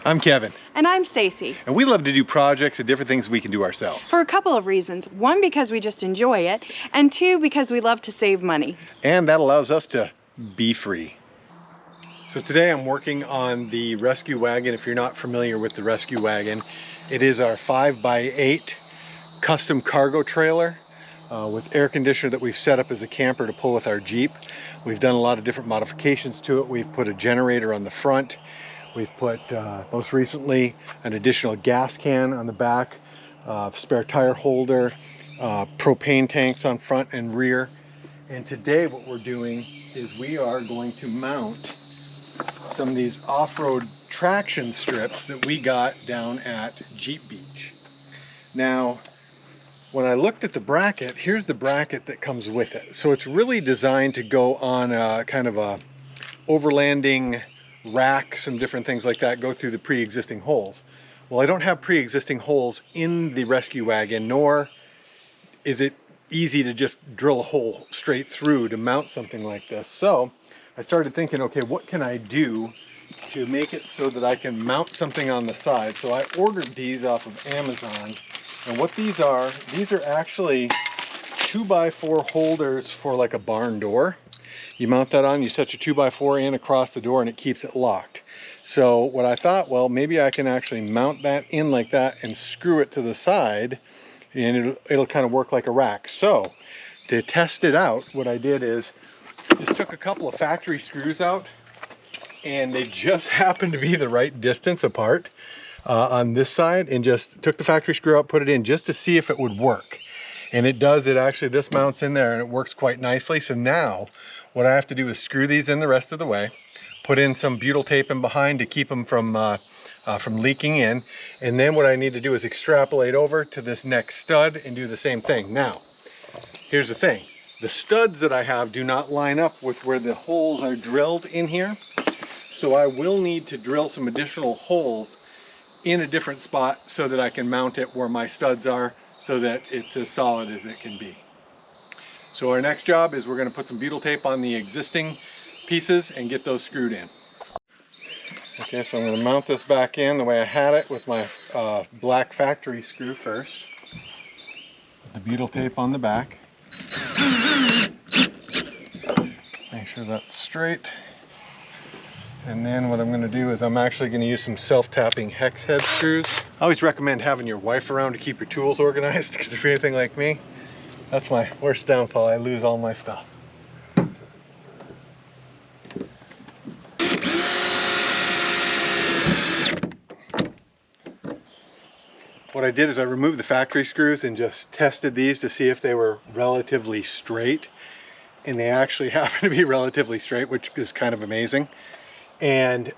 I'm Kevin. And I'm Stacy. And we love to do projects and different things we can do ourselves. For a couple of reasons. One, because we just enjoy it. And two, because we love to save money. And that allows us to be free. So today I'm working on the rescue wagon. If you're not familiar with the rescue wagon, it is our 5x8 custom cargo trailer with air conditioner that we've set up as a camper to pull with our Jeep. We've done a lot of different modifications to it. We've put a generator on the front. We've put, most recently, an additional gas can on the back, spare tire holder, propane tanks on front and rear. And today what we're doing is we are going to mount some of these off-road traction strips that we got down at Jeep Beach. Now, when I looked at the bracket, here's the bracket that comes with it. So it's really designed to go on a kind of a overlanding rack, some different things like that, go through the pre-existing holes. Well, I don't have pre-existing holes in the rescue wagon, nor is it easy to just drill a hole straight through to mount something like this. So I started thinking, okay, what can I do to make it so that I can mount something on the side? So I ordered these off of Amazon. And what these are actually 2x4 holders for like a barn door. You mount that on, you set your 2x4 in across the door and it keeps it locked. So what I thought, well, maybe I can actually mount that in like that and screw it to the side, and it'll kind of work like a rack. So to test it out, what I did is just took a couple of factory screws out, and they just happened to be the right distance apart on this side, and just took the factory screw out, put it in just to see if it would work. And it does. It actually, this mounts in there and it works quite nicely. So now what I have to do is screw these in the rest of the way, put in some butyl tape in behind to keep them from leaking in, and then what I need to do is extrapolate over to this next stud and do the same thing. Now, here's the thing. The studs that I have do not line up with where the holes are drilled in here. So I will need to drill some additional holes in a different spot so that I can mount it where my studs are, so that it's as solid as it can be. So our next job is we're going to put some butyl tape on the existing pieces and get those screwed in. Okay, so I'm going to mount this back in the way I had it with my black factory screw first. Put the butyl tape on the back. Make sure that's straight. And then what I'm going to do is I'm actually going to use some self-tapping hex head screws. I always recommend having your wife around to keep your tools organized, because if you're anything like me, that's my worst downfall. I lose all my stuff. What I did is I removed the factory screws and just tested these to see if they were relatively straight. And they actually happen to be relatively straight, which is kind of amazing. And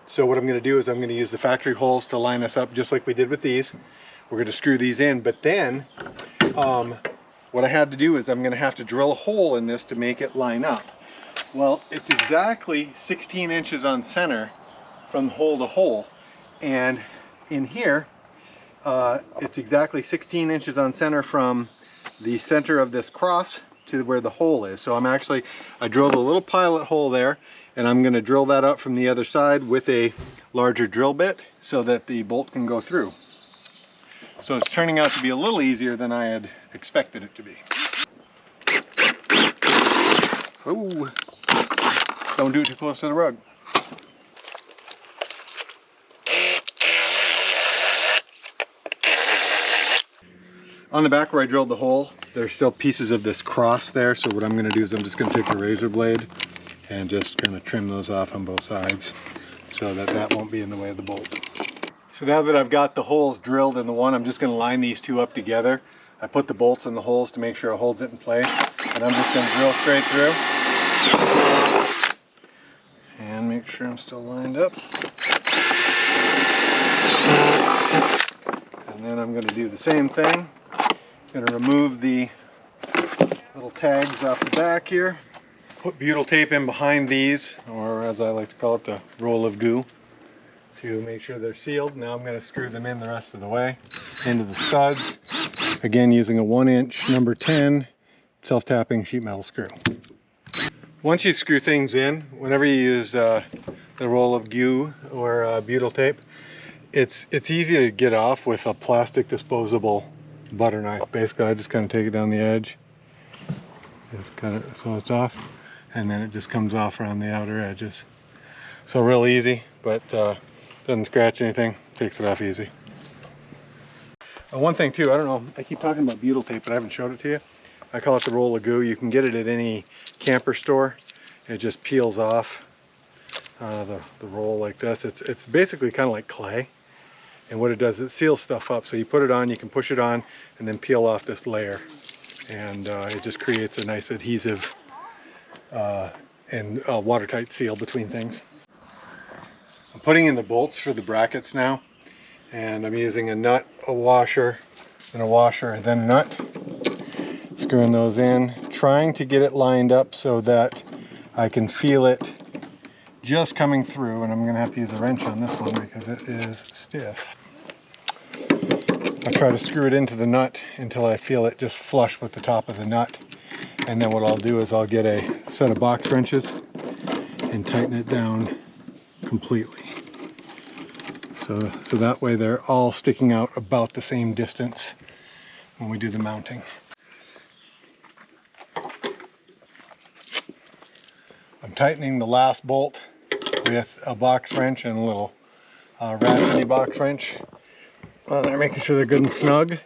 so what I'm going to do is I'm going to use the factory holes to line us up just like we did with these. We're going to screw these in, but then what I had to do is I'm going to have to drill a hole in this to make it line up. Well, it's exactly 16 inches on center from hole to hole, and in here it's exactly 16 inches on center from the center of this cross to where the hole is. So I drilled a little pilot hole there, and I'm going to drill that up from the other side with a larger drill bit so that the bolt can go through. So it's turning out to be a little easier than I had expected it to be. Ooh, don't do it too close to the rug. On the back where I drilled the hole, there's still pieces of this cross there. So what I'm going to do is I'm just going to take the razor blade and just kind of trim those off on both sides so that that won't be in the way of the bolt. So now that I've got the holes drilled in the one, I'm just going to line these two up together. I put the bolts in the holes to make sure it holds it in place, and I'm just going to drill straight through and make sure I'm still lined up. And then I'm going to do the same thing. I'm going to remove the little tags off the back here. Put butyl tape in behind these, or as I like to call it, the roll of goo, to make sure they're sealed. Now I'm going to screw them in the rest of the way into the studs, again using a 1-inch number 10 self-tapping sheet metal screw. Once you screw things in, whenever you use the roll of goo or butyl tape. It's easy to get off with a plastic disposable butter knife. Basically, I just kind of take it down the edge, just kind of so it's off, and then it just comes off around the outer edges. So real easy, but doesn't scratch anything. Takes it off easy. One thing too, I don't know, I keep talking about butyl tape, but I haven't showed it to you. I call it the roll of goo. You can get it at any camper store. It just peels off the roll like this. It's basically kind of like clay. And what it does, it seals stuff up. So you put it on, you can push it on, and then peel off this layer. And it just creates a nice adhesive and watertight seal between things. I'm putting in the bolts for the brackets now. And I'm using a nut, a washer, and a washer, and then a nut. Screwing those in, trying to get it lined up so that I can feel it just coming through, and I'm going to have to use a wrench on this one because it is stiff. I try to screw it into the nut until I feel it just flush with the top of the nut, and then what I'll do is I'll get a set of box wrenches and tighten it down completely. So that way they're all sticking out about the same distance when we do the mounting. I'm tightening the last bolt with a box wrench and a little ratchety box wrench. They're making sure they're good and snug.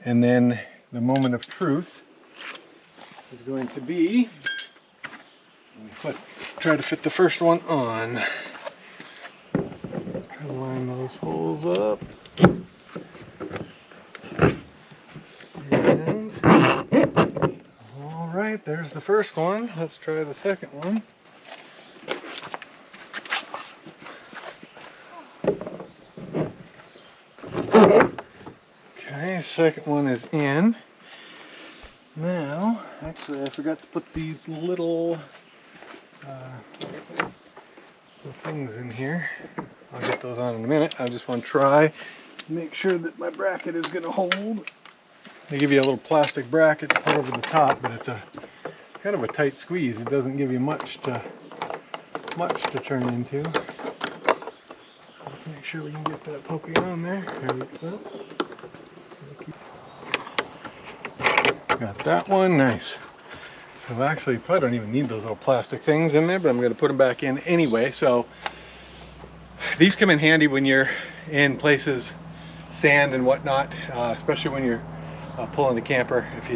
And then the moment of truth is going to be, try to fit the first one on. Try to line those holes up. And all right, there's the first one. Let's try the second one. Okay, second one is in. Now, actually I forgot to put these little things in here. I'll get those on in a minute. I just want to try to make sure that my bracket is going to hold. They give you a little plastic bracket to put over the top, but it's a kind of a tight squeeze. It doesn't give you much to turn into. Let's make sure we can get that poking on there. There we go. Got that one, nice. So actually, you probably don't even need those little plastic things in there, but I'm going to put them back in anyway. So these come in handy when you're in places, sand and whatnot, especially when you're pulling the camper. If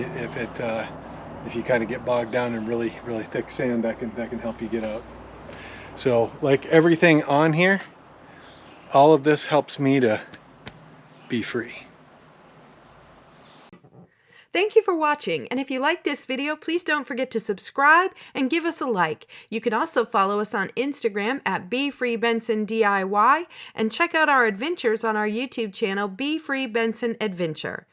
you kind of get bogged down in really thick sand, that can help you get out. So like everything on here, all of this helps me to be free. Thank you for watching, and if you like this video, please don't forget to subscribe and give us a like. You can also follow us on Instagram at BeFreeBensonDIY and check out our adventures on our YouTube channel, Be Free Benson Adventure.